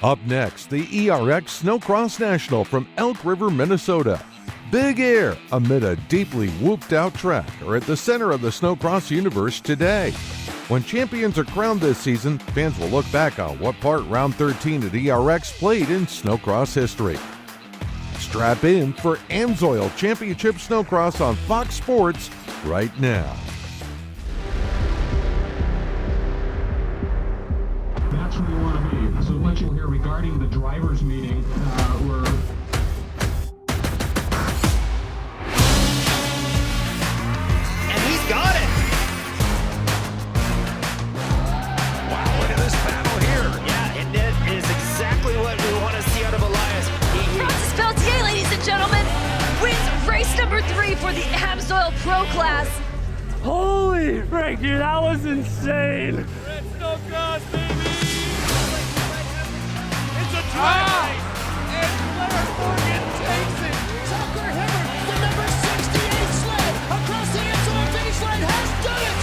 Up next, the ERX Snowcross National from Elk River, Minnesota. Big Air amid a deeply whooped-out track are at the center of the snowcross universe today. When champions are crowned this season, fans will look back on what part Round 13 at ERX played in snowcross history. Strap in for AMSOIL Championship Snowcross on Fox Sports right now. That's where you want to be. So much you'll hear regarding the drivers' meeting. And he's got it. Wow, look at this battle here. Yeah, and it is exactly what we want to see out of Elias. Francis Pelletier, ladies and gentlemen, wins race number 3 for the AMSOIL Pro Class. Holy frick, dude, that was insane. Red Snowcross, baby! It's a drag! And Blair Morgan takes it! Tucker Hibbert, the number 68 sled, across the AMSOIL finish line, has done it!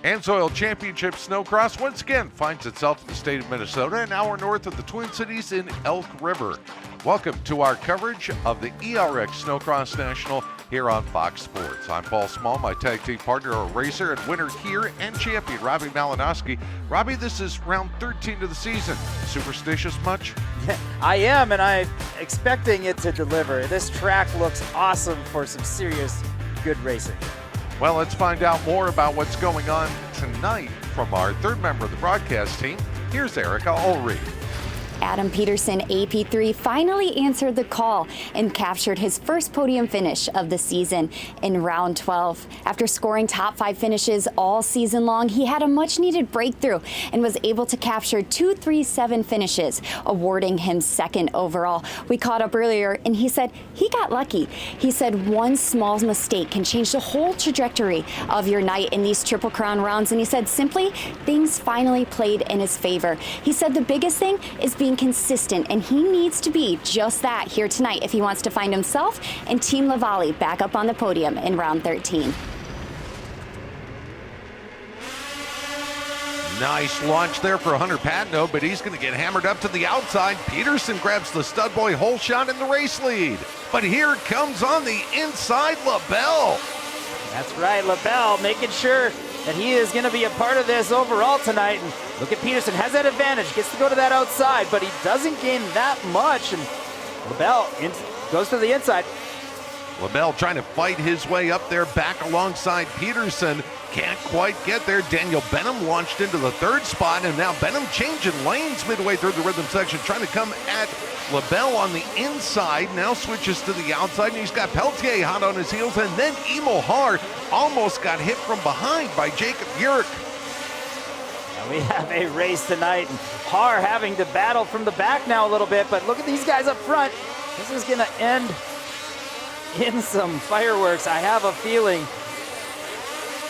AMSOIL Championship Snowcross once again finds itself in the state of Minnesota, an hour north of the Twin Cities in Elk River. Welcome to our coverage of the ERX Snowcross National here on Fox Sports. I'm Paul Small, my tag team partner, a racer and winner here, and champion Robbie Malinowski. Robbie, this is round 13 of the season. Superstitious much? I am, and I'm expecting it to deliver. This track looks awesome for some serious good racing. Well, let's find out more about what's going on tonight from our third member of the broadcast team. Here's Erica Ulrich. Adam Peterson, AP3, finally answered the call and captured his first podium finish of the season in round 12. After scoring top 5 finishes all season long, he had a much-needed breakthrough and was able to capture 2.37 finishes, awarding him second overall. We caught up earlier, and he said he got lucky. He said one small mistake can change the whole trajectory of your night in these Triple Crown rounds, and he said simply, things finally played in his favor. He said the biggest thing is being consistent, and he needs to be just that here tonight if he wants to find himself and Team Lavallee back up on the podium in round 13. Nice launch there for Hunter Patno, but he's going to get hammered up to the outside. Peterson grabs the stud boy hole shot in the race lead. But here comes on the inside LaBelle. That's right, LaBelle making sure that he is going to be a part of this overall tonight. And look at Peterson, has that advantage, gets to go to that outside, but he doesn't gain that much. And LaBelle goes to the inside. LaBelle trying to fight his way up there back alongside Peterson. Can't quite get there. Daniel Benham launched into the third spot, and now Benham changing lanes midway through the rhythm section, trying to come at LaBelle on the inside. Now switches to the outside, and he's got Pelletier hot on his heels, and then Emil Haar almost got hit from behind by Jacob Yerk. We have a race tonight, and Haar having to battle from the back now a little bit, but look at these guys up front. This is going to end in some fireworks, I have a feeling.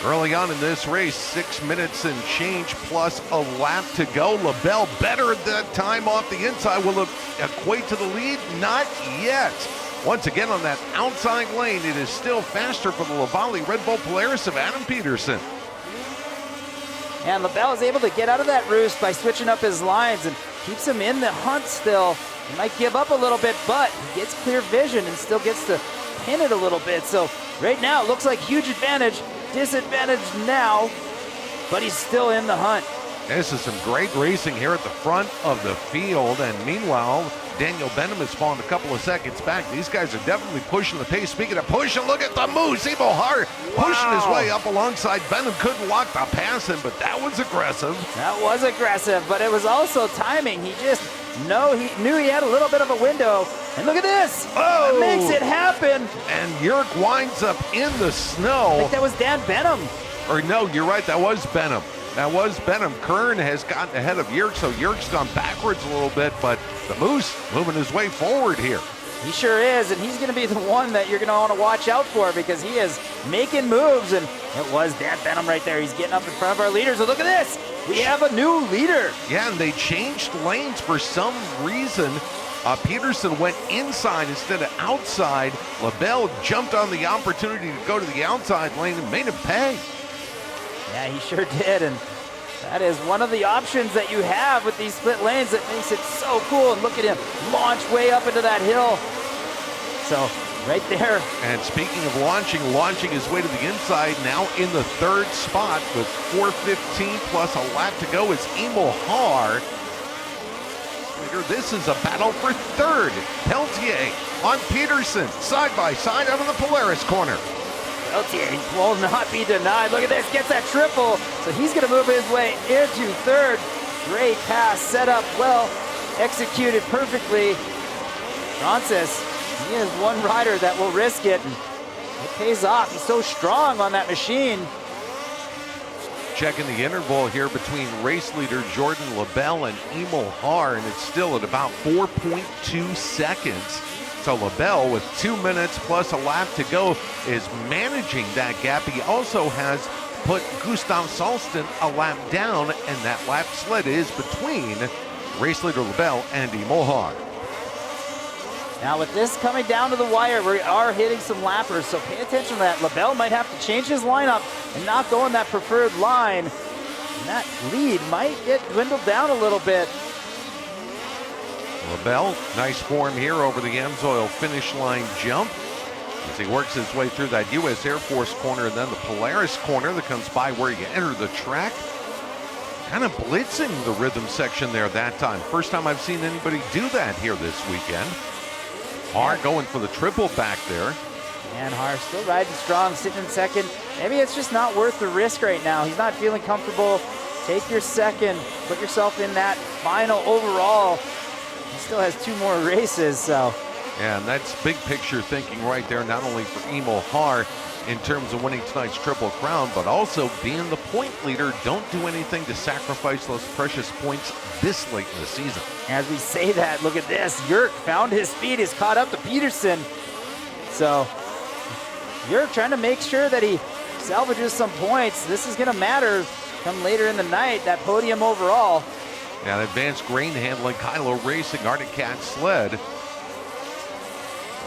Early on in this race, 6 minutes and change plus a lap to go. LaBelle better at that time off the inside. Will it equate to the lead? Not yet. Once again on that outside lane, it is still faster for the Lavallee Red Bull Polaris of Adam Peterson. And LaBelle is able to get out of that roost by switching up his lines and keeps him in the hunt still. He might give up a little bit, but he gets clear vision and still gets to pin it a little bit. So right now it looks like huge advantage, disadvantage now, but he's still in the hunt. This is some great racing here at the front of the field, and meanwhile, Daniel Benham has fallen a couple of seconds back. These guys are definitely pushing the pace. Speaking of pushing, look at the moose. Emil Haar pushing his way up alongside Benham. Couldn't lock the pass in, but that was aggressive. That was aggressive, but it was also timing. He just knew he had a little bit of a window. And look at this. Oh! It makes it happen. And Yerk winds up in the snow. I think that was Dan Benham. Or no, you're right. That was Benham. That was Benham. Kern has gotten ahead of Yerk, so Yerk's gone backwards a little bit, but the Moose moving his way forward here. He sure is, and he's going to be the one that you're going to want to watch out for because he is making moves, and it was Dan Benham right there. He's getting up in front of our leaders, so look at this. We have a new leader. Yeah, and they changed lanes for some reason. Peterson went inside instead of outside. LaBelle jumped on the opportunity to go to the outside lane and made him pay. Yeah, he sure did, and that is one of the options that you have with these split lanes that makes it so cool. And look at him launch way up into that hill. So right there. And speaking of launching his way to the inside, now in the third spot with 4:15 plus a lap to go is Emil Haar. This is a battle for third. Peltier on Peterson, side by side out of the Polaris corner. Peltier will not be denied. Look at this, gets that triple. So he's going to move his way into third. Great pass, set up well, executed perfectly. Francis, he is one rider that will risk it. And it pays off. He's so strong on that machine. Checking the interval here between race leader Jordan LaBelle and Emil Haar, and it's still at about 4.2 seconds. So LaBelle, with 2 minutes plus a lap to go, is managing that gap. He also has put Gustav Salsten a lap down, and that lap sled is between race leader LaBelle and Emil Haar. Now with this coming down to the wire, we are hitting some lappers, so pay attention to that. LaBelle might have to change his lineup and not go in that preferred line. And that lead might get dwindled down a little bit. LaBelle, nice form here over the Amsoil finish line jump as he works his way through that U.S. Air Force corner and then the Polaris corner that comes by where you enter the track. Kind of blitzing the rhythm section there that time. First time I've seen anybody do that here this weekend. Haar going for the triple back there. And Haar still riding strong, sitting in second. Maybe it's just not worth the risk right now. He's not feeling comfortable. Take your second, put yourself in that final overall. He still has 2 more races, so. Yeah, and that's big picture thinking right there, not only for Emil Haar in terms of winning tonight's Triple Crown, but also being the point leader. Don't do anything to sacrifice those precious points this late in the season. As we say that, look at this. Yerk found his speed, is caught up to Peterson. So Yerk trying to make sure that he salvages some points. This is going to matter come later in the night, that podium overall. Now, advanced grain handling, Kylo Racing, Arctic Cat sled.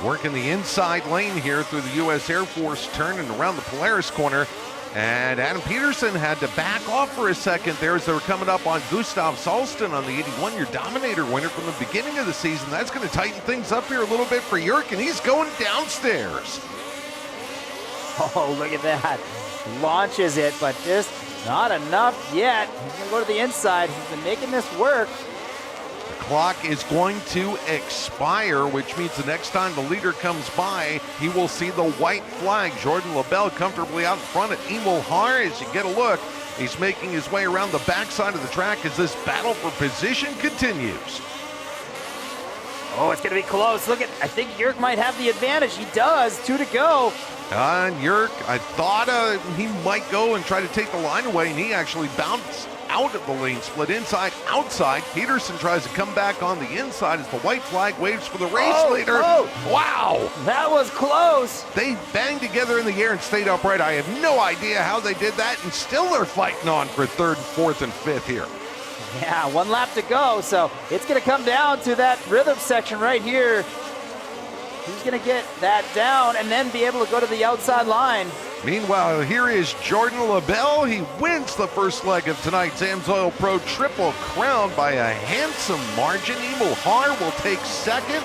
Working the inside lane here through the U.S. Air Force, turning around the Polaris corner. And Adam Peterson had to back off for a second there as they were coming up on Gustav Salsten on the 81-year Dominator winner from the beginning of the season. That's going to tighten things up here a little bit for Yerk, and he's going downstairs. Oh, look at that. Launches it, but just not enough yet. He's going to go to the inside. He's been making this work. Clock is going to expire, which means the next time the leader comes by, he will see the white flag. Jordan LaBelle comfortably out in front at Emil Haar. As you get a look, he's making his way around the backside of the track as this battle for position continues. Oh, it's going to be close. Look at, I think Yerk might have the advantage. He does. 2 to go. And Yerk, I thought he might go and try to take the line away, and he actually bounced out of the lane split, inside, outside. Peterson tries to come back on the inside as the white flag waves for the race leader. Oh. Wow! That was close. They banged together in the air and stayed upright. I have no idea how they did that, and still they're fighting on for third, fourth, and fifth here. Yeah, 1 lap to go, so it's going to come down to that rhythm section right here. Who's going to get that down and then be able to go to the outside line? Meanwhile, here is Jordan LaBelle. He wins the first leg of tonight's AMSOIL Pro Triple Crown by a handsome margin. Emil Haar will take second.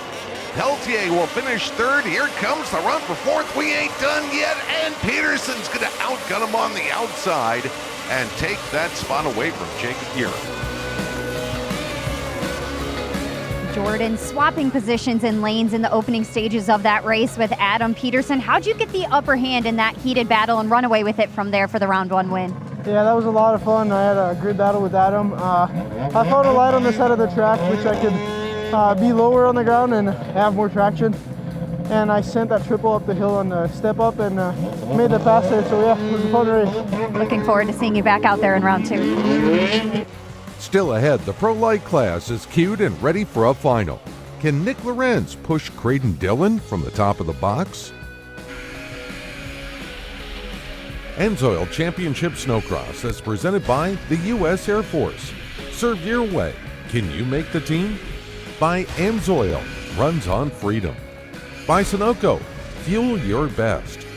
Peltier will finish third. Here comes the run for fourth. We ain't done yet, and Peterson's going to outgun him on the outside and take that spot away from Jacob Yerk. Jordan swapping positions in lanes in the opening stages of that race with Adam Peterson. How'd you get the upper hand in that heated battle and run away with it from there for the round 1 win? Yeah, that was a lot of fun. I had a good battle with Adam. I found a light on the side of the track, which I could be lower on the ground and have more traction. And I sent that triple up the hill on the step up and made the pass there. So yeah, it was a fun race. Looking forward to seeing you back out there in round 2. Still ahead, the Pro Light class is queued and ready for a final. Can Nick Lorenz push Creighton Dillon from the top of the box? AMSOIL Championship Snowcross is presented by the U.S. Air Force. Serve your way. Can you make the team? By Amsoil, runs on freedom. By Sunoco, fuel your best.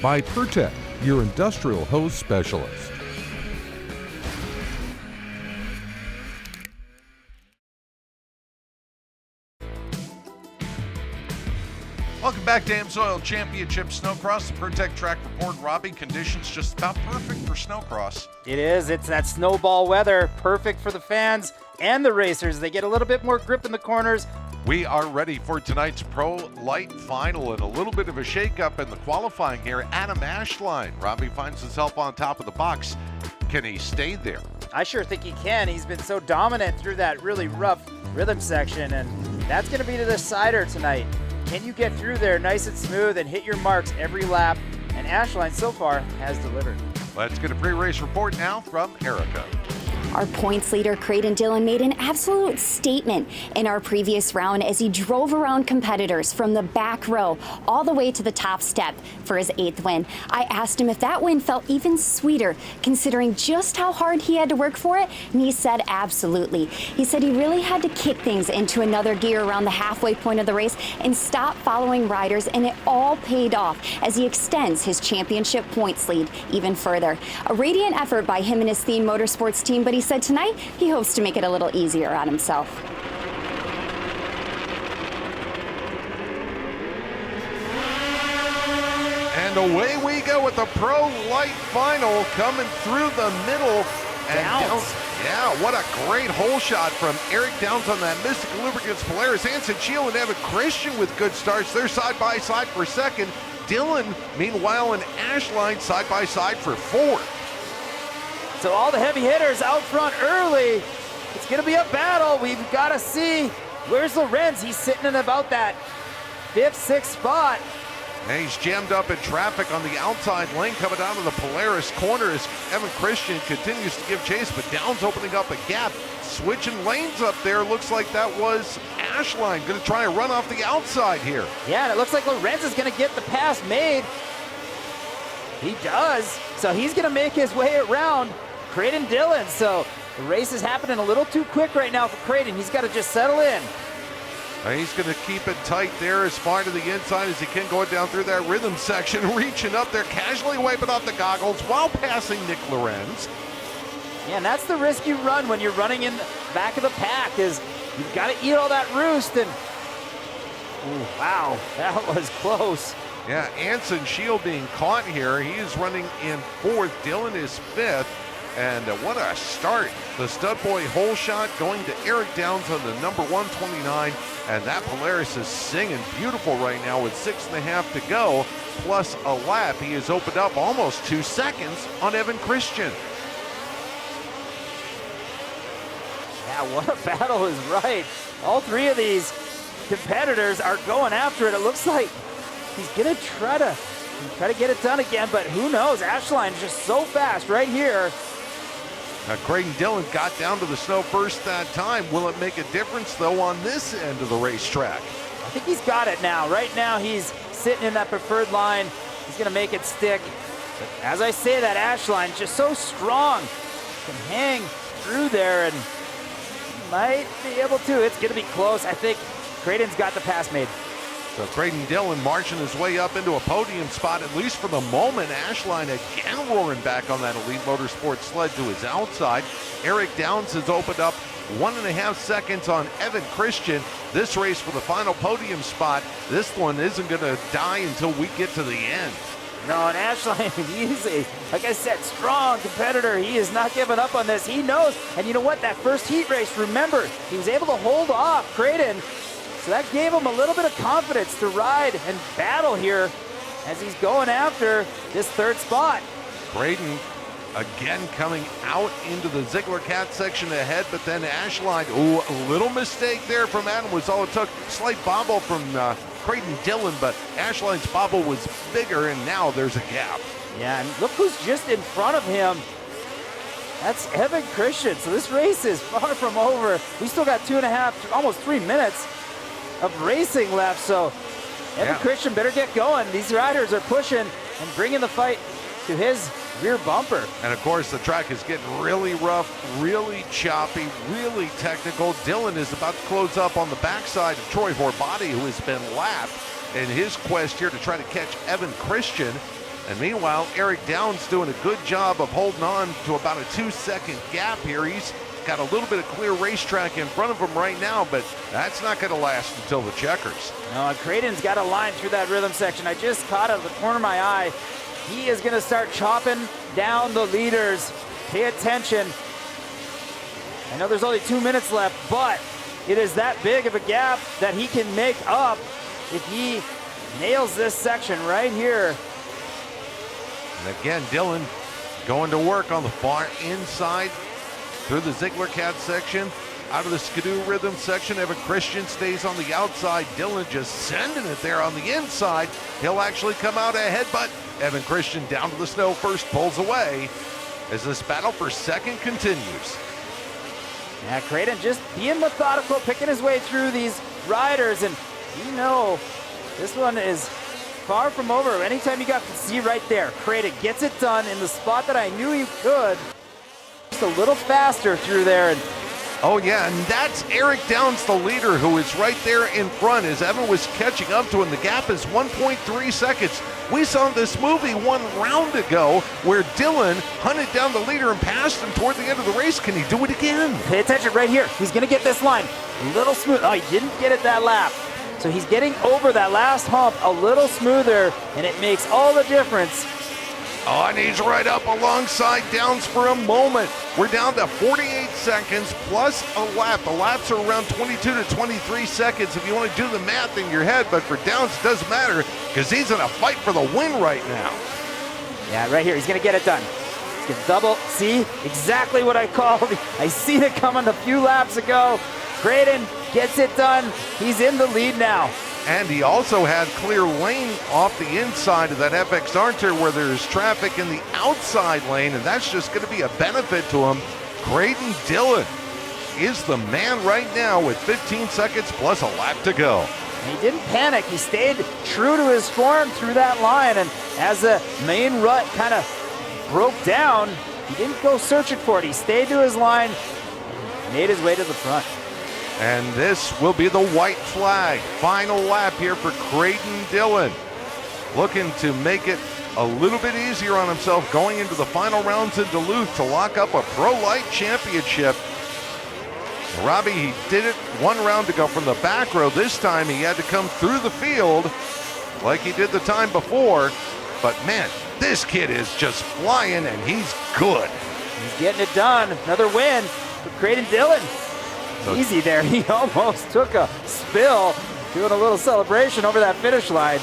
By Pertec, your industrial hose specialist. Welcome back to Amsoil Championship Snowcross. The Pertec Track Report. Robbie, conditions just about perfect for Snowcross. It is. It's that snowball weather. Perfect for the fans and the racers. They get a little bit more grip in the corners. We are ready for tonight's Pro Light Final and a little bit of a shakeup in the qualifying here. Adam Ashline. Robbie finds himself on top of the box. Can he stay there? I sure think he can. He's been so dominant through that really rough rhythm section, and that's going to be the decider tonight. Can you get through there nice and smooth and hit your marks every lap? And Ashline so far has delivered. Let's get a pre-race report now from Erica. Our points leader, Creighton Dillon, made an absolute statement in our previous round as he drove around competitors from the back row all the way to the top step for his 8th win. I asked him if that win felt even sweeter, considering just how hard he had to work for it, and he said absolutely. He said he really had to kick things into another gear around the halfway point of the race and stop following riders, and it all paid off as he extends his championship points lead even further. A radiant effort by him and his Theme Motorsports team, but he said tonight he hopes to make it a little easier on himself. And away we go with the Pro Light Final coming through the middle. And Downs. Yeah, what a great hole shot from Eric Downs on that Mystic Lubricants Polaris. Anson Shield and Evan Christian with good starts. They're side by side for second. Dillon, meanwhile, and Ashline side by side for fourth. So all the heavy hitters out front early. It's going to be a battle. We've got to see where's Lorenz. He's sitting in about that 5th, 6th spot. And he's jammed up in traffic on the outside lane coming down to the Polaris corner as Evan Christian continues to give chase, but Downs opening up a gap. Switching lanes up there. Looks like that was Ashline going to try and run off the outside here. Yeah, and it looks like Lorenz is going to get the pass made. He does. So he's going to make his way around Creighton Dillon. So the race is happening a little too quick right now for Creighton. He's got to just settle in. He's going to keep it tight there as far to the inside as he can, going down through that rhythm section, reaching up there, casually wiping off the goggles while passing Nick Lorenz. Yeah, and that's the risk you run when you're running in the back of the pack, is you've got to eat all that roost. And ooh, wow, that was close. Yeah, Anson Shield being caught here. He is running in 4th. Dillon is 5th. And what a start. The stud boy hole shot going to Eric Downs on the number 129. And that Polaris is singing beautiful right now with 6.5 to go, plus a lap. He has opened up almost 2 seconds on Evan Christian. Yeah, what a battle is right. All three of these competitors are going after it. It looks like he's gonna try to get it done again, but who knows? Ashline is just so fast right here. Now, Creighton Dillon got down to the snow first that time. Will it make a difference, though, on this end of the racetrack? I think he's got it now. Right now, he's sitting in that preferred line. He's going to make it stick. But as I say, that Ashline just so strong. Can hang through there and might be able to. It's going to be close. I think Creighton's got the pass made. So Creighton Dillon marching his way up into a podium spot, at least for the moment. Ashline again roaring back on that Elite Motorsports sled to his outside. Eric Downs has opened up 1.5 seconds on Evan Christian. This race for the final podium spot. This one isn't going to die until we get to the end. No, and Ashline, he's a, like I said, strong competitor. He is not giving up on this. He knows, and you know what? That first heat race, remember, he was able to hold off Creighton. So that gave him a little bit of confidence to ride and battle here as he's going after this 3rd spot. Creighton again coming out into the Ziegler Cat section ahead, but then Ashline, ooh, a little mistake there from Adam was all it took. Slight bobble from Creighton Dillon, but Ashline's bobble was bigger, and now there's a gap. Yeah, and look who's just in front of him. That's Evan Christian. So this race is far from over. We still got 2.5, almost 3 minutes of racing left, so Evan Christian better get going. These riders are pushing and bringing the fight to his rear bumper. And of course, the track is getting really rough, really choppy, really technical. Dillon is about to close up on the backside of Troy Horbati, who has been lapped in his quest here to try to catch Evan Christian. And meanwhile, Eric Downs doing a good job of holding on to about a 2-second gap here. He's got a little bit of clear racetrack in front of him right now, but that's not going to last until the checkers. No, Creighton's got a line through that rhythm section. I just caught it at the corner of my eye. He is going to start chopping down the leaders. Pay attention. I know there's only 2 minutes left, but it is that big of a gap that he can make up if he nails this section right here. And again, Dillon going to work on the far inside through the Ziegler Cat section. Out of the Skidoo Rhythm section, Evan Christian stays on the outside. Dillon just sending it there on the inside. He'll actually come out ahead, but Evan Christian down to the snow first, pulls away as this battle for second continues. Yeah, Creighton just being methodical, picking his way through these riders, and you know this one is far from over. Anytime you got to see right there, Creighton gets it done in the spot that I knew he could. Just a little faster through there. And oh yeah, and that's Eric Downs, the leader, who is right there in front as Evan was catching up to him. The gap is 1.3 seconds. We saw this movie one round ago where Dillon hunted down the leader and passed him toward the end of the race. Can he do it again? Pay attention right here. He's going to get this line a little smooth. Oh, he didn't get it that lap. So he's getting over that last hump a little smoother, and it makes all the difference. Oh, and he's right up alongside Downs for a moment. We're down to 48 seconds plus a lap. The laps are around 22 to 23 seconds if you want to do the math in your head, but for Downs it doesn't matter because he's in a fight for the win right now. Yeah, right here, he's gonna get it done. He's gonna double, see, exactly what I called. I seen it coming a few laps ago. Creighton gets it done. He's in the lead now. And he also had clear lane off the inside of that FX Archer where there's traffic in the outside lane, and that's just going to be a benefit to him. Creighton Dillon is the man right now with 15 seconds plus a lap to go. And he didn't panic. He stayed true to his form through that line, and as the main rut kind of broke down, he didn't go searching for it. He stayed to his line, made his way to the front. And this will be the white flag. Final lap here for Creighton Dillon. Looking to make it a little bit easier on himself going into the final rounds in Duluth to lock up a Pro Light Championship. Robbie, he did it one round ago from the back row. This time he had to come through the field like he did the time before. But man, this kid is just flying and he's good. He's getting it done. Another win for Creighton Dillon. Easy there. He almost took a spill doing a little celebration over that finish line.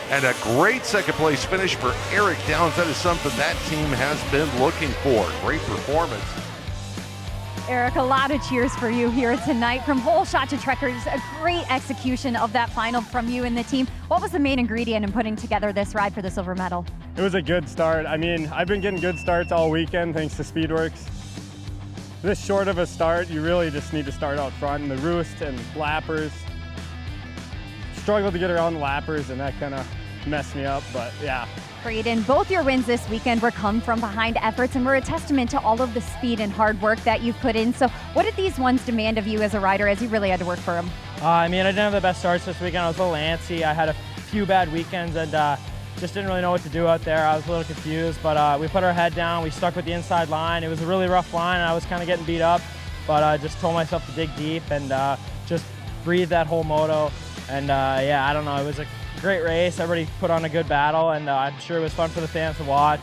And a great second place finish for Eric Downs. That is something that team has been looking for. Great performance. Eric, a lot of cheers for you here tonight. From hole shot to trekkers, a great execution of that final from you and the team. What was the main ingredient in putting together this ride for the silver medal? It was a good start. I mean, I've been getting good starts all weekend thanks to Speedworks. This short of a start, you really just need to start out front. And the roost and lappers, struggled to get around the lappers, and that kind of messed me up, but yeah. Creighton, both your wins this weekend were come from behind efforts and were a testament to all of the speed and hard work that you've put in. So what did these ones demand of you as a rider as you really had to work for them? I mean, I didn't have the best starts this weekend. I was a little antsy. I had a few bad weekends and just didn't really know what to do out there. I was a little confused, but we put our head down. We stuck with the inside line. It was a really rough line, and I was kind of getting beat up, but I just told myself to dig deep and just breathe that whole moto. And yeah, I don't know. It was a great race. Everybody put on a good battle, and I'm sure it was fun for the fans to watch.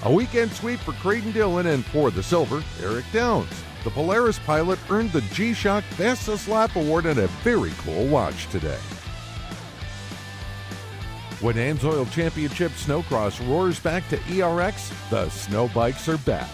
A weekend sweep for Creighton Dillon, and for the silver, Eric Downs. The Polaris pilot earned the G-Shock Fastest Lap Award and a very cool watch today. When AMSOIL Championship Snowcross roars back to ERX, the snow bikes are back.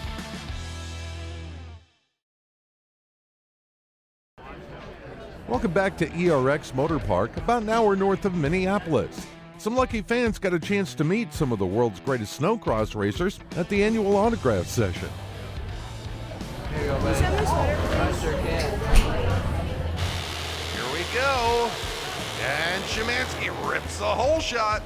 Welcome back to ERX Motor Park, about an hour north of Minneapolis. Some lucky fans got a chance to meet some of the world's greatest snowcross racers at the annual autograph session. Here you go, buddy. I sure can. Here we go. And Szymanski rips the hole shot.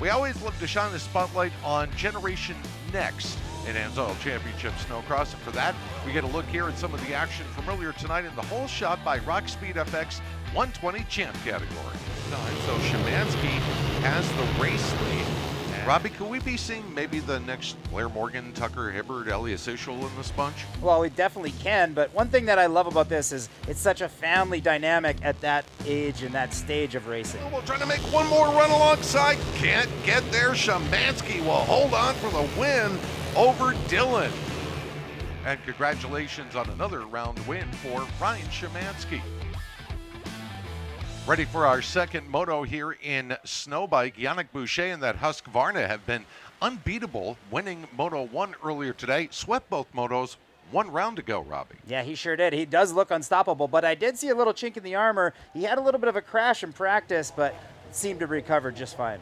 We always love to shine the spotlight on Generation Next in AMSOIL Championship Snowcross. And for that, we get a look here at some of the action from earlier tonight in the hole shot by Rock Speed FX 120 champ category. So Szymanski has the race lead. Robbie, could we be seeing maybe the next Blair Morgan, Tucker Hibbert, Elias Ischel in this bunch? Well, we definitely can, but one thing that I love about this is it's such a family dynamic at that age and that stage of racing. We're trying to make one more run alongside. Can't get there. Szymanski will hold on for the win over Dillon. And congratulations on another round win for Ryan Szymanski. Ready for our second moto here in Snowbike. Yannick Boucher and that Husqvarna have been unbeatable, winning Moto 1 earlier today. Swept both motos, 1 round to go, Robbie. Yeah, he sure did. He does look unstoppable, but I did see a little chink in the armor. He had a little bit of a crash in practice, but seemed to recover just fine.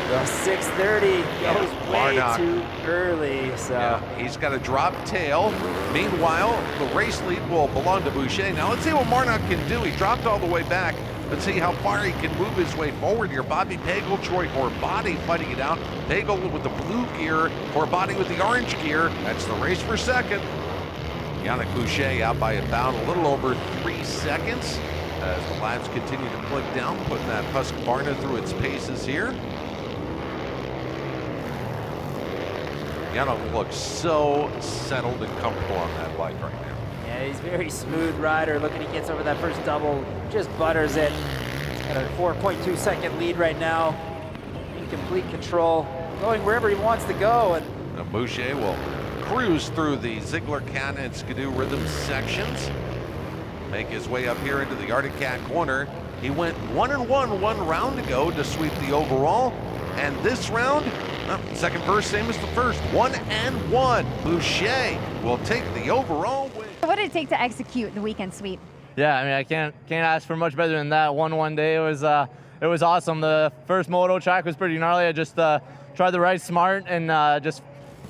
The 630 goes way too early, so. Yeah, he's got a drop tail. Meanwhile, the race lead will belong to Boucher. Now let's see what Marnock can do. He dropped all the way back. Let's see how far he can move his way forward here. Bobby Pagel, Troy Corbatti fighting it out. Pagel with the blue gear, Corbatti with the orange gear. That's the race for second. Yannick Boucher out by about a little over 3 seconds as the laps continue to click down, putting that Husqvarna through its paces here. Yannick looks so settled and comfortable on that bike right now. Yeah, he's a very smooth rider. Look at he gets over that first double, just butters it. At a 4.2 second lead right now. In complete control, going wherever he wants to go. And Boucher will cruise through the Ziegler, Canna, and Skidoo rhythm sections. Make his way up here into the Arctic Cat corner. He went 1-1 1 round ago to sweep the overall. And this round, second verse, same as the first, 1-1. Boucher will take the overall win. What did it take to execute the weekend sweep? Yeah, I mean, I can't ask for much better than that. 1-1 day, it was awesome. The first moto track was pretty gnarly. I just tried to ride smart and just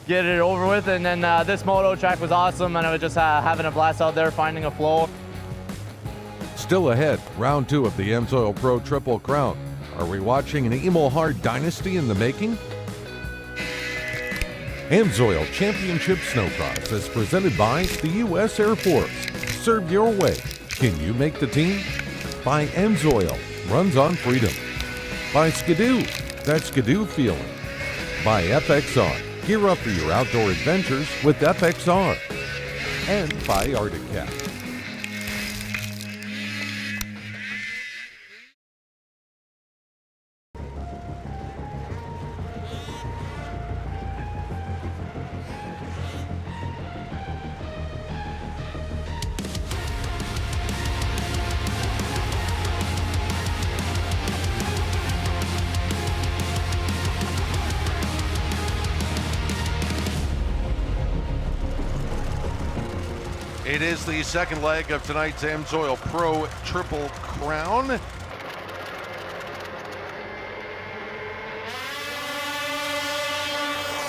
get it over with. And then this moto track was awesome, and I was just having a blast out there, finding a flow. Still ahead, round 2 of the AMSOIL Pro Triple Crown. Are we watching an Emil Hard dynasty in the making? AMSOIL Championship Snowcross is presented by the U.S. Air Force. Serve your way. Can you make the team? By AMSOIL, runs on freedom. By Skidoo, that Skidoo feeling. By FXR, gear up for your outdoor adventures with FXR. And by Arctic Cat. It is the second leg of tonight's AMSOIL Pro Triple Crown.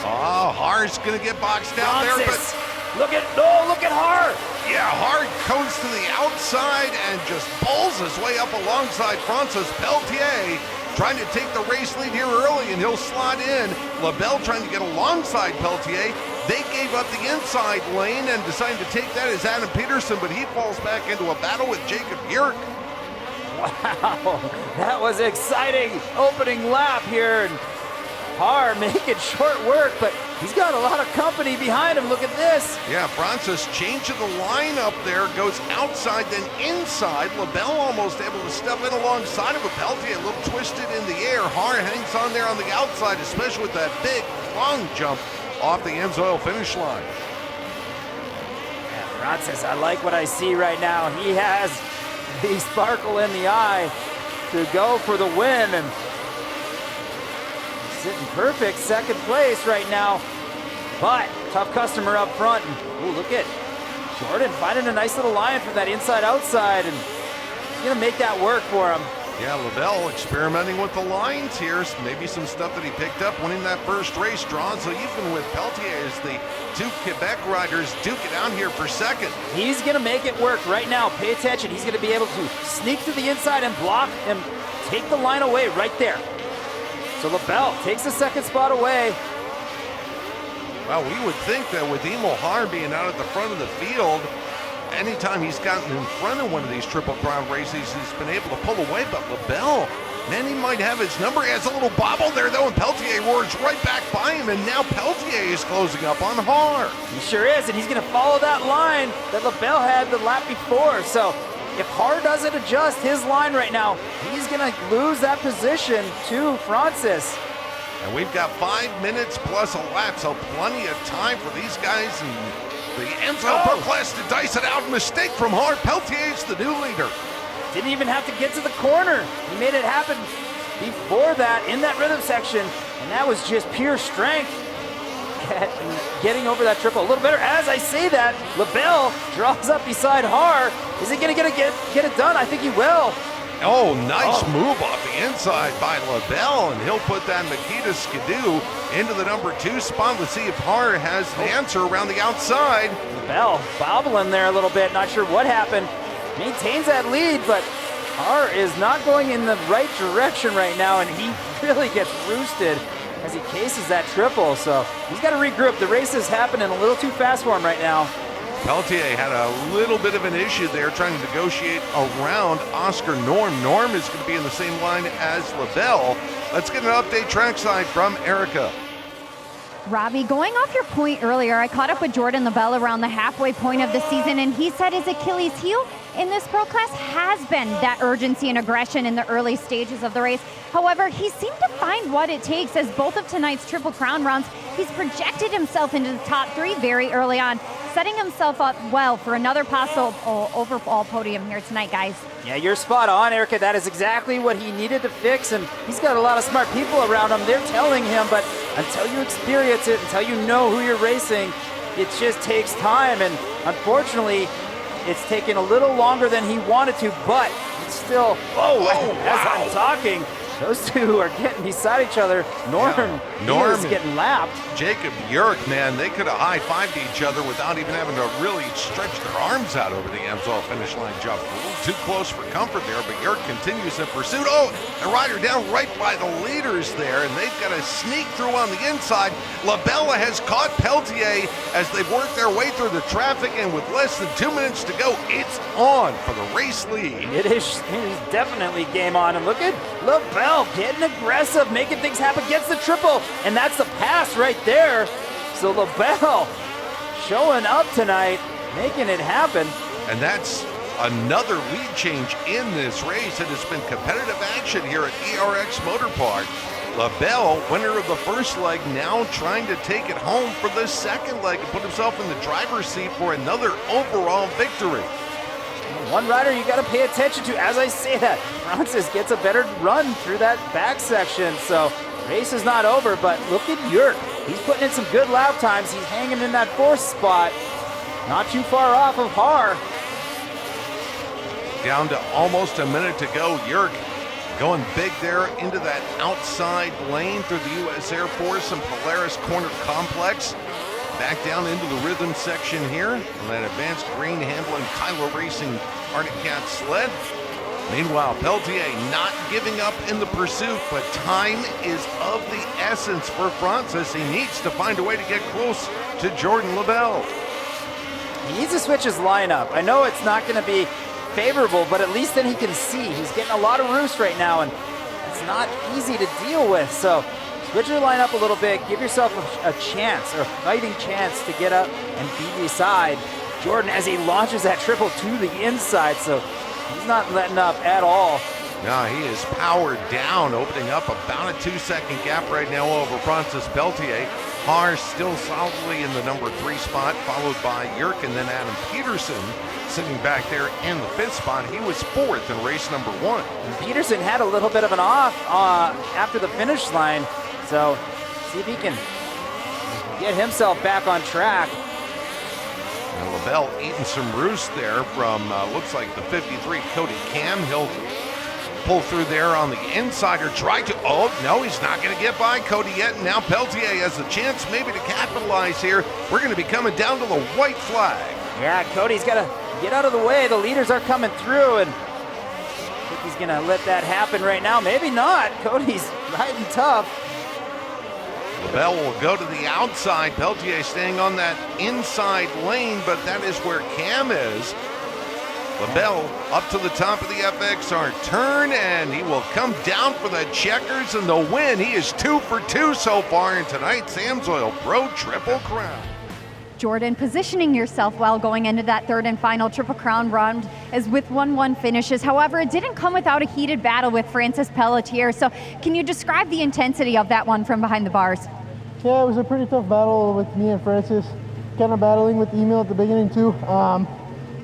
Oh, Har's gonna get boxed down there, but look at Har. Yeah, Har comes to the outside and just bowls his way up alongside Francis Pelletier, trying to take the race lead here early, and he'll slot in. LaBelle trying to get alongside Pelletier. They gave up the inside lane and decided to take that as Adam Peterson, but he falls back into a battle with Jacob Yerk. Wow, that was exciting opening lap here. And Har making short work, but he's got a lot of company behind him. Look at this. Yeah, Francis changing the lineup there, goes outside, then inside. LaBelle almost able to step in alongside of a Pelletier, a little twisted in the air. Har hangs on there on the outside, especially with that big, long jump off the AMSOIL finish line. Yeah, Francis, I like what I see right now. He has the sparkle in the eye to go for the win, and sitting perfect second place right now, but tough customer up front. And, ooh, look at Jordan finding a nice little line from that inside outside, and he's gonna make that work for him. Yeah, LaBelle experimenting with the lines here. Maybe some stuff that he picked up winning that first race. Draws even with Peltier as the two Quebec riders duke it out here for second. He's going to make it work right now. Pay attention. He's going to be able to sneak to the inside and block and take the line away right there. So LaBelle takes the second spot away. Well, we would think that with Emil Haar being out at the front of the field, anytime he's gotten in front of one of these Triple Crown races, he's been able to pull away. But LaBelle, man, he might have his number. He has a little bobble there, though, and Peltier roars right back by him. And now Peltier is closing up on Haar. He sure is, and he's going to follow that line that LaBelle had the lap before. So if Haar doesn't adjust his line right now, he's going to lose that position to Francis. And we've got 5 minutes plus a lap, so plenty of time for these guys. And the Enzo Proclast to dice it out. Mistake from Haar. Peltier's the new leader. Didn't even have to get to the corner. He made it happen before that in that rhythm section, and that was just pure strength. Getting over that triple a little better. As I say that, LaBelle draws up beside Haar. Is he going to get it done? I think he will. Oh, nice move off the inside by LaBelle, and he'll put that Makita Skidoo into the number 2 spot. Let's see if Haar has an answer around the outside. LaBelle bobbling there a little bit, not sure what happened. Maintains that lead, but Haar is not going in the right direction right now, and he really gets roosted as he cases that triple. So he's got to regroup. The race is happening a little too fast for him right now. Peltier had a little bit of an issue there trying to negotiate around Oscar Norm. Norm is going to be in the same line as LaBelle. Let's get an update trackside from Erica. Robbie, going off your point earlier, I caught up with Jordan LaBelle around the halfway point of the season, and he said his Achilles heel in this Pro Class has been that urgency and aggression in the early stages of the race. However, he seemed to find what it takes as both of tonight's Triple Crown rounds. He's projected himself into the top 3 very early on, setting himself up well for another possible overall podium here tonight, guys. Yeah, you're spot on, Erica. That is exactly what he needed to fix, and he's got a lot of smart people around him. They're telling him, but until you experience it, until you know who you're racing, it just takes time, and unfortunately, it's taken a little longer than he wanted to, but it's still, as I'm talking, those two are getting beside each other. Norm is getting lapped. Jacob Yerk, man, they could have high-fived each other without even having to really stretch their arms out over the Amsoil finish line jump. A little too close for comfort there, but Yerk continues in pursuit. Oh, the rider down right by the leaders there, and they've got to sneak through on the inside. LaBelle has caught Peltier as they've worked their way through the traffic, and with less than 2 minutes to go, it's on for the race lead. It is definitely game on, and look at LaBelle getting aggressive, making things happen, gets the triple, and that's the pass right there. So LaBelle showing up tonight, making it happen. And that's another lead change in this race. It has been competitive action here at ERX Motor Park. LaBelle, winner of the first leg, now trying to take it home for the second leg and put himself in the driver's seat for another overall victory. One rider you got to pay attention to. As I say that, Francis gets a better run through that back section. So race is not over, but look at Yerk. He's putting in some good lap times. He's hanging in that 4th spot. Not too far off of Haar. Down to almost a minute to go. Yerk going big there into that outside lane through the U.S. Air Force and Polaris Corner Complex. Back down into the rhythm section here on that advanced green handling Kylo Racing Arctic Cat sled. Meanwhile, Peltier not giving up in the pursuit, but time is of the essence for Francis. He needs to find a way to get close to Jordan LaBelle. He needs to switch his lineup. I know it's not going to be favorable, but at least then he can see. He's getting a lot of roost right now, and it's not easy to deal with. So switch your lineup a little bit. Give yourself a chance, or a fighting chance, to get up and be beside Jordan as he launches that triple to the inside. So he's not letting up at all. No, he is powered down, opening up about a 2-second gap right now over Francis Peltier. Haar still solidly in the number 3 spot, followed by Yerk, and then Adam Peterson sitting back there in the 5th spot. He was 4th in race number 1. And Peterson had a little bit of an off after the finish line. So see if he can get himself back on track. And LaBelle eating some roost there from, looks like the 53 Cody Cam. He'll pull through there on the inside or try to. Oh, no, he's not going to get by Cody yet. And now Peltier has a chance maybe to capitalize here. We're going to be coming down to the white flag. Yeah, Cody's got to get out of the way. The leaders are coming through, and I think he's going to let that happen right now. Maybe not. Cody's riding tough. LaBelle will go to the outside. Peltier staying on that inside lane, but that is where Cam is. LaBelle up to the top of the FXR turn, and he will come down for the checkers and the win. He is 2 for 2 so far in tonight's AMSOIL Pro Triple Crown. Jordan, positioning yourself well going into that third and final Triple Crown round as with 1-1 finishes. However, it didn't come without a heated battle with Frances Pelletier. So can you describe the intensity of that one from behind the bars? Yeah, it was a pretty tough battle with me and Frances, kind of battling with Emil at the beginning too.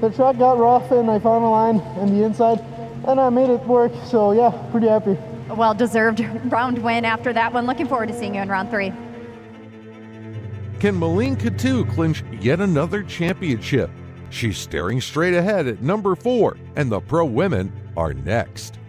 The track got rough and I found a line in the inside and I made it work. So yeah, pretty happy. A well-deserved round win after that one. Looking forward to seeing you in round 3. Can Malene Coutu clinch yet another championship? She's staring straight ahead at number 4, and the pro women are next.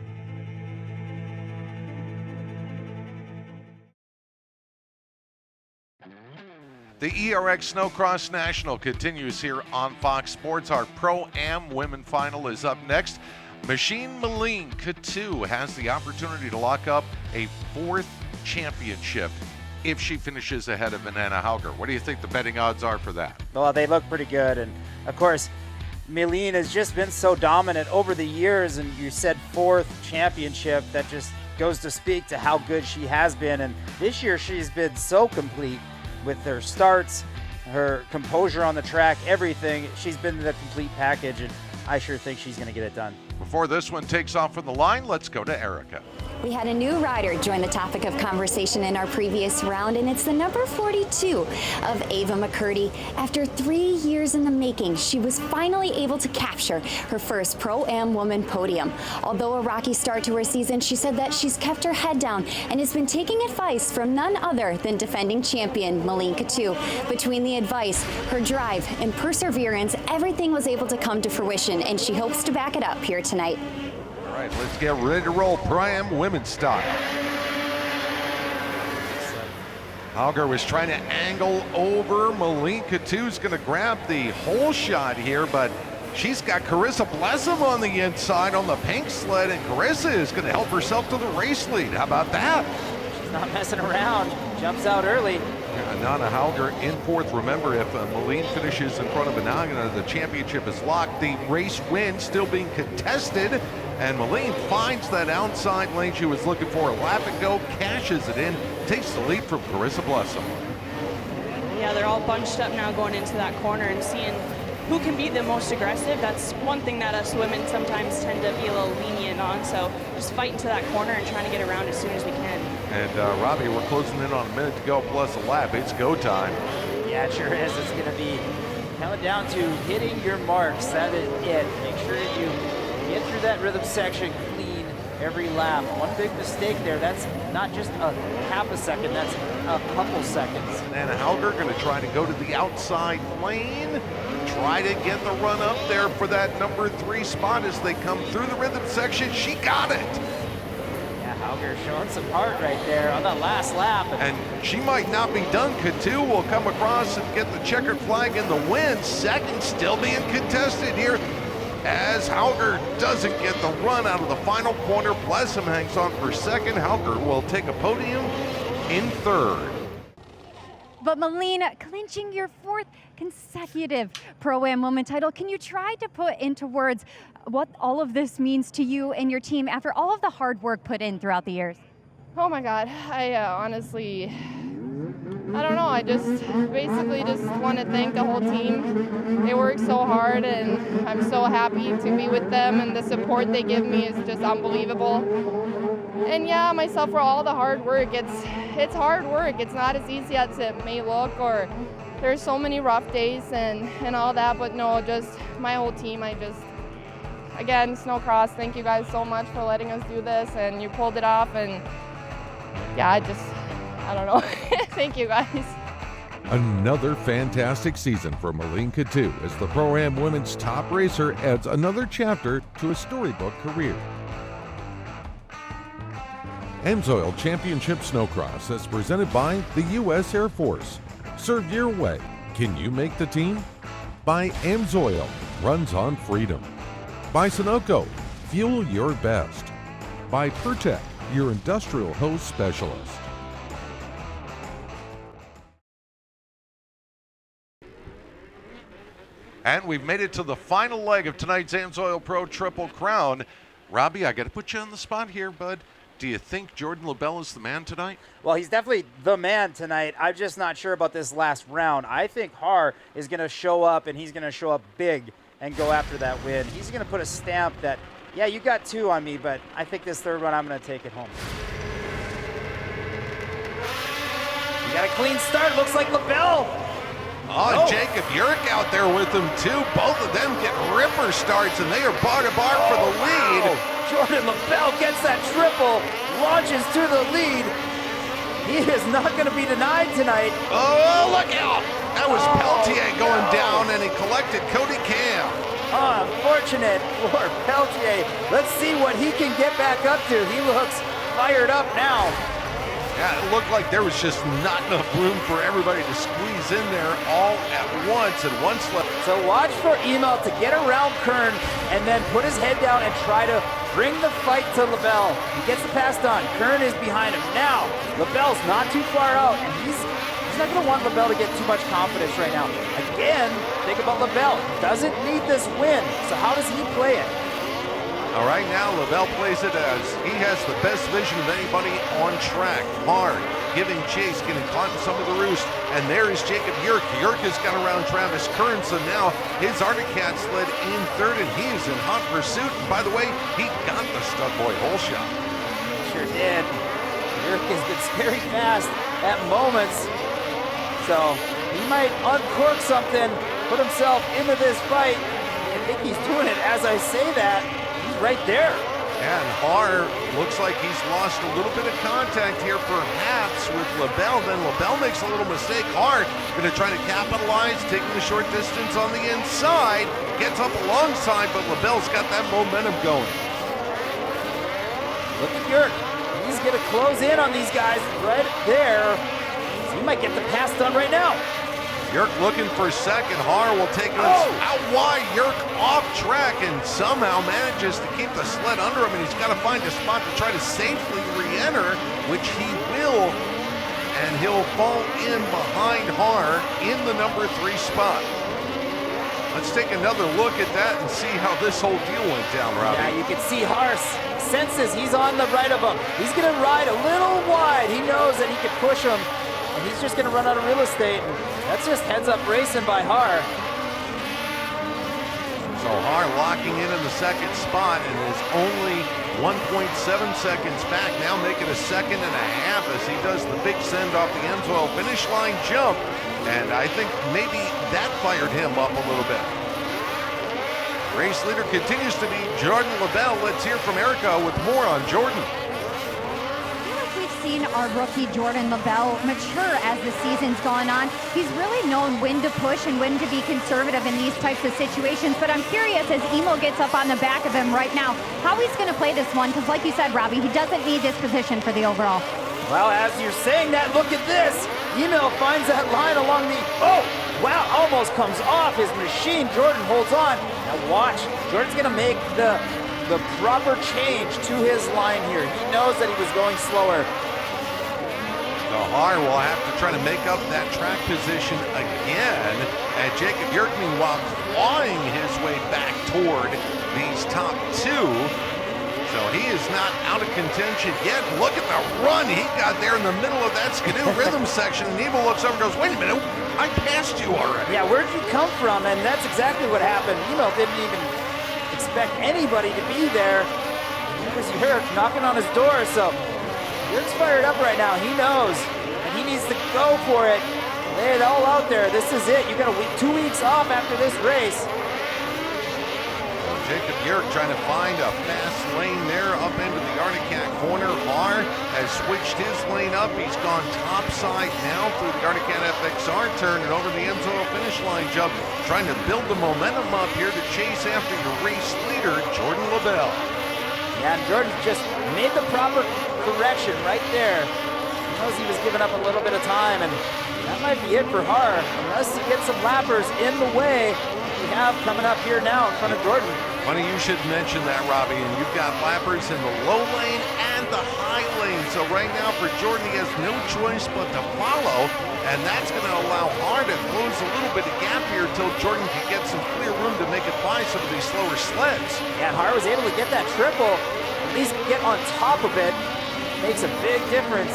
The ERX Snowcross National continues here on Fox Sports. Our Pro-Am Women Final is up next. Machine Malene Coutu has the opportunity to lock up a 4th championship if she finishes ahead of Anna Hauger. What do you think the betting odds are for that? Well, they look pretty good. And, of course, Malene has just been so dominant over the years, and you said 4th championship. That just goes to speak to how good she has been. And this year she's been so complete with her starts, her composure on the track, everything. She's been the complete package, and I sure think she's going to get it done. Before this one takes off from the line, let's go to Erica. We had a new rider join the topic of conversation in our previous round, and it's the number 42 of Ava McCurdy. After 3 years in the making, she was finally able to capture her first Pro-Am woman podium. Although a rocky start to her season, she said that she's kept her head down and has been taking advice from none other than defending champion Malene Coutu. Between the advice, her drive, and perseverance, everything was able to come to fruition, and she hopes to back it up here tonight. All right, let's get ready to roll Pro-Am women's style. Hauger was trying to angle over. Malene Coutu's going to grab the hole shot here, but she's got Carissa Blessum on the inside on the pink sled, and Carissa is going to help herself to the race lead. How about that? She's not messing around. Jumps out early. Anna Hauger in 4th. Remember, if Malene finishes in front of Anna, the championship is locked. The race win still being contested, and Malene finds that outside lane she was looking for. A lap and go, cashes it in, takes the lead from Carissa Blessum. Yeah, they're all bunched up now going into that corner and seeing who can be the most aggressive. That's one thing that us women sometimes tend to be a little lenient on. So just fighting to that corner and trying to get around as soon as we can. And Robbie, we're closing in on a minute to go plus a lap. It's go time. Yeah, it sure is. It's going to be coming down to hitting your marks. That is it. Make sure you get through that rhythm section clean every lap. One big mistake there. That's not just a half a second. That's a couple seconds. And Anna Hauger going to try to go to the outside lane. Try to get the run up there for that number 3 spot as they come through the rhythm section. She got it. Hauger showing some heart right there on that last lap. And she might not be done. Coutu will come across and get the checkered flag in the win. 2nd still being contested here as Hauger doesn't get the run out of the final corner. Blessum hangs on for 2nd. Hauger will take a podium in 3rd. But Malene, clinching your 4th consecutive Pro-Am woman title, can you try to put into words what all of this means to you and your team after all of the hard work put in throughout the years? Oh my God, I honestly, I don't know. I just basically just want to thank the whole team. They work so hard, and I'm so happy to be with them, and the support they give me is just unbelievable. And yeah, myself, for all the hard work, it's hard work. It's not as easy as it may look, or there's so many rough days and all that, but no, just my whole team, again, Snowcross, thank you guys so much for letting us do this, and you pulled it off, and yeah, I don't know. Thank you guys. Another fantastic season for Malene Coutu as the Pro-Am women's top racer adds another chapter to a storybook career. AMSOIL Championship Snowcross is presented by the U.S. Air Force. Serve your way. Can you make the team? By AMSOIL, runs on freedom. By Sunoco, fuel your best. By Pertec, your industrial hose specialist. And we've made it to the final leg of tonight's AMSOIL Pro Triple Crown. Robbie, I got to put you on the spot here, bud. Do you think Jordan LaBelle is the man tonight? Well, he's definitely the man tonight. I'm just not sure about this last round. I think Har is going to show up, and he's going to show up big and go after that win. He's going to put a stamp that, yeah, you got 2 on me, but I think this third one I'm going to take it home. You got a clean start. Looks like LaBelle. Oh, Jacob Yurk out there with them, too. Both of them get ripper starts, and they are bar to bar for the lead. Jordan LaBelle gets that triple, launches to the lead. He is not going to be denied tonight. Oh, look out! That was Peltier going down, and he collected Cody Cam. Unfortunate for Peltier. Let's see what he can get back up to. He looks fired up now. Yeah, it looked like there was just not enough room for everybody to squeeze in there all at once, and once left. So watch for Emil to get around Kern and then put his head down and try to bring the fight to LaBelle. He gets the pass done. Kern is behind him. Now, LaBelle's not too far out, and he's not going to want LaBelle to get too much confidence right now. Again, think about LaBelle. Doesn't need this win, so how does he play it? All right, now LaBelle plays it as he has the best vision of anybody on track. Hard, giving chase, getting caught in some of the roost. And there is Jacob Yurk. Yurk has got around Travis Kern, so now his Arctic Cat sled in third, and he is in hot pursuit. And by the way, he got the stud boy hole shot. Sure did. Yurk has been very fast at moments, so he might uncork something, put himself into this fight. I think he's doing it as I say that. Right there. And Har looks like he's lost a little bit of contact here perhaps with LaBelle. Then LaBelle makes a little mistake. Har going to try to capitalize, taking the short distance on the inside. Gets up alongside, but LaBelle's got that momentum going. Look at Yurk. He's going to close in on these guys right there. So he might get the pass done right now. Yurk looking for second. Har will take it out wide. Yurk off track and somehow manages to keep the sled under him, and he's got to find a spot to try to safely re-enter, which he will, and he'll fall in behind Har in the number 3 spot. Let's take another look at that and see how this whole deal went down, Robbie. Yeah, you can see Har senses he's on the right of him. He's going to ride a little wide. He knows that he can push him, and he's just going to run out of real estate. That's just heads-up racing by Har. So Har locking in the second spot and is only 1.7 seconds back, now making a second and a half as he does the big send off the AMSOIL finish line jump. And I think maybe that fired him up a little bit. Race leader continues to be Jordan LaBelle. Let's hear from Erica with more on Jordan. Seen our rookie Jordan LaBelle mature as the season's gone on. He's really known when to push and when to be conservative in these types of situations, but I'm curious as Emil gets up on the back of him right now, how he's going to play this one, because like you said, Robbie, he doesn't need this position for the overall. Well, as you're saying that, look at this. Emil finds that line along the, oh, wow, almost comes off his machine. Jordan holds on. Now watch, Jordan's going to make the proper change to his line here. He knows that he was going slower. So Har will have to try to make up that track position again, and Jacob Yurk meanwhile clawing his way back toward these top 2. So he is not out of contention yet. Look at the run he got there in the middle of that Skidoo rhythm section, and Emil looks over and goes, wait a minute, I passed you already. Yeah, where'd you come from? And that's exactly what happened. Emil didn't even expect anybody to be there. It was Yurk knocking on his door, so Yurk's fired up right now. He knows, and he needs to go for it. Lay it all out there. This is it. You got a week, 2 weeks off after this race. Jacob Yurk trying to find a fast lane there up into the Arctic Cat corner. Har has switched his lane up. He's gone topside now through the Arctic Cat FXR turn and over the AMSOIL finish line jump, trying to build the momentum up here to chase after your race leader, Jordan LaBelle. Yeah, and Jordan just made the proper correction right there. He knows he was giving up a little bit of time, and that might be it for Har, unless he gets some lappers in the way we have coming up here now in front of Jordan. Funny you should mention that, Robbie, and you've got lappers in the low lane and the high lane. So right now for Jordan, he has no choice but to follow, and that's going to allow Har to close a little bit of gap here until Jordan can get some clear room to make it by some of these slower sleds. Yeah, Har was able to get that triple, at least get on top of it. Makes a big difference.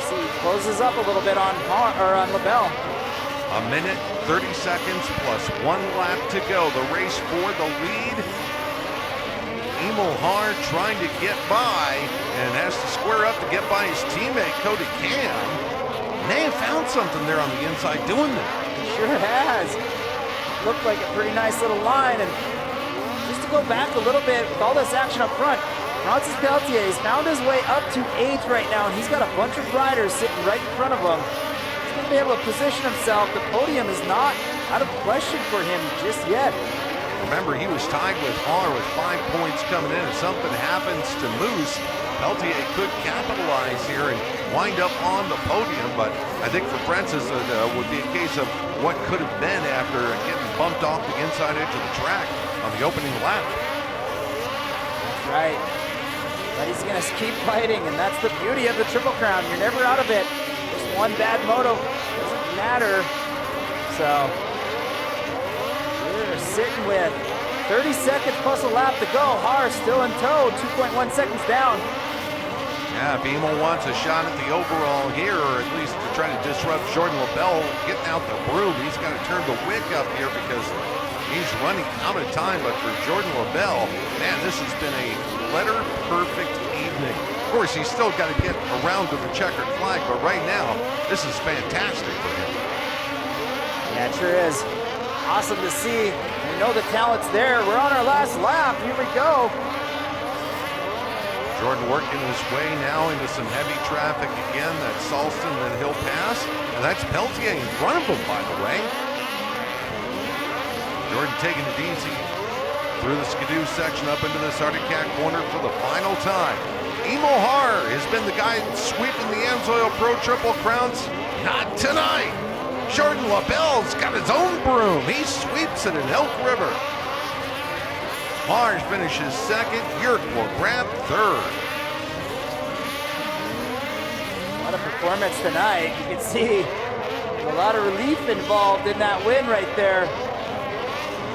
See, closes up a little bit on Har, or on LaBelle. A minute, 30 seconds plus 1 lap to go. The race for the lead. Emil Har trying to get by and has to square up to get by his teammate Cody Cam. May have found something there on the inside doing that. Sure has. Looked like a pretty nice little line. And just to go back a little bit with all this action up front, Francis Pelletier has found his way up to 8th right now, and he's got a bunch of riders sitting right in front of him. He's going to be able to position himself. The podium is not out of question for him just yet. Remember, he was tied with Har with 5 points coming in. If something happens to Moose, Pelletier could capitalize here and wind up on the podium, but I think for Francis it would be a case of what could have been after getting bumped off the inside edge of the track on the opening lap. That's right. But he's going to keep fighting, and that's the beauty of the Triple Crown. You're never out of it. Just one bad moto doesn't matter. So we're sitting with 30 seconds plus a lap to go. Har still in tow, 2.1 seconds down. Yeah, if Emil wants a shot at the overall here, or at least to try to disrupt Jordan LaBelle getting out the broom, he's got to turn the wick up here because he's running out of time. But for Jordan LaBelle, man, this has been a letter-perfect evening. Of course, he's still got to get around to the checkered flag, but right now, this is fantastic for him. Yeah, it sure is. Awesome to see. We know the talent's there. We're on our last lap. Here we go. Jordan working his way now into some heavy traffic again. That's Salston, then he'll pass. And that's Pelletier in front of him, by the way. Jordan taking it easy through the Skidoo section up into this Arctic Cat corner for the final time. Emil Har has been the guy sweeping the AMSOIL Pro Triple Crowns. Not tonight. Jordan LaBelle's got his own broom. He sweeps it in Elk River. Har finishes second. Yerk will grab third. What a performance tonight. You can see a lot of relief involved in that win right there.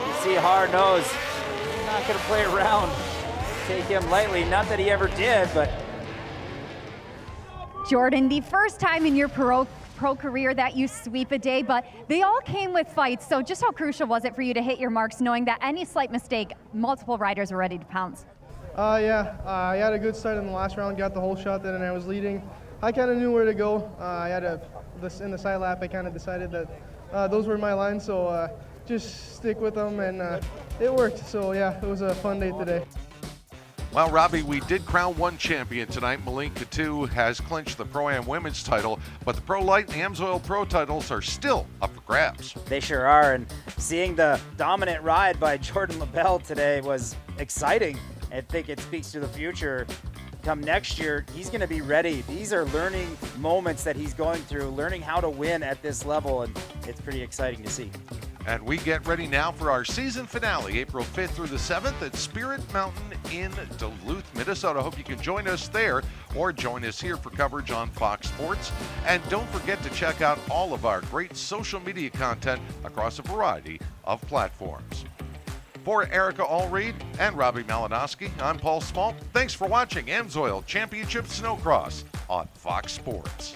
You see Har knows he's not going to play around, take him lightly. Not that he ever did, but. Jordan, the first time in your pro career that you sweep a day, but they all came with fights. So just how crucial was it for you to hit your marks, knowing that any slight mistake, multiple riders were ready to pounce? I had a good start in the last round, got the whole shot then, and I was leading. I kind of knew where to go. In the side lap, I kind of decided that those were my lines, so just stick with them, and it worked. So yeah, it was a fun day today. Well, Robbie, we did crown one champion tonight. Malinka 2 has clinched the Pro-Am women's title, but the Pro Light and AMSOIL Pro titles are still up for grabs. They sure are, and seeing the dominant ride by Jordan LaBelle today was exciting. I think it speaks to the future. Come next year, he's going to be ready. These are learning moments that he's going through, learning how to win at this level, and it's pretty exciting to see. And we get ready now for our season finale, April 5th through the 7th at Spirit Mountain in Duluth, Minnesota. Hope you can join us there or join us here for coverage on Fox Sports. And don't forget to check out all of our great social media content across a variety of platforms. For Erica Allreed and Robbie Malinowski, I'm Paul Small. Thanks for watching AMSOIL Championship Snowcross on Fox Sports.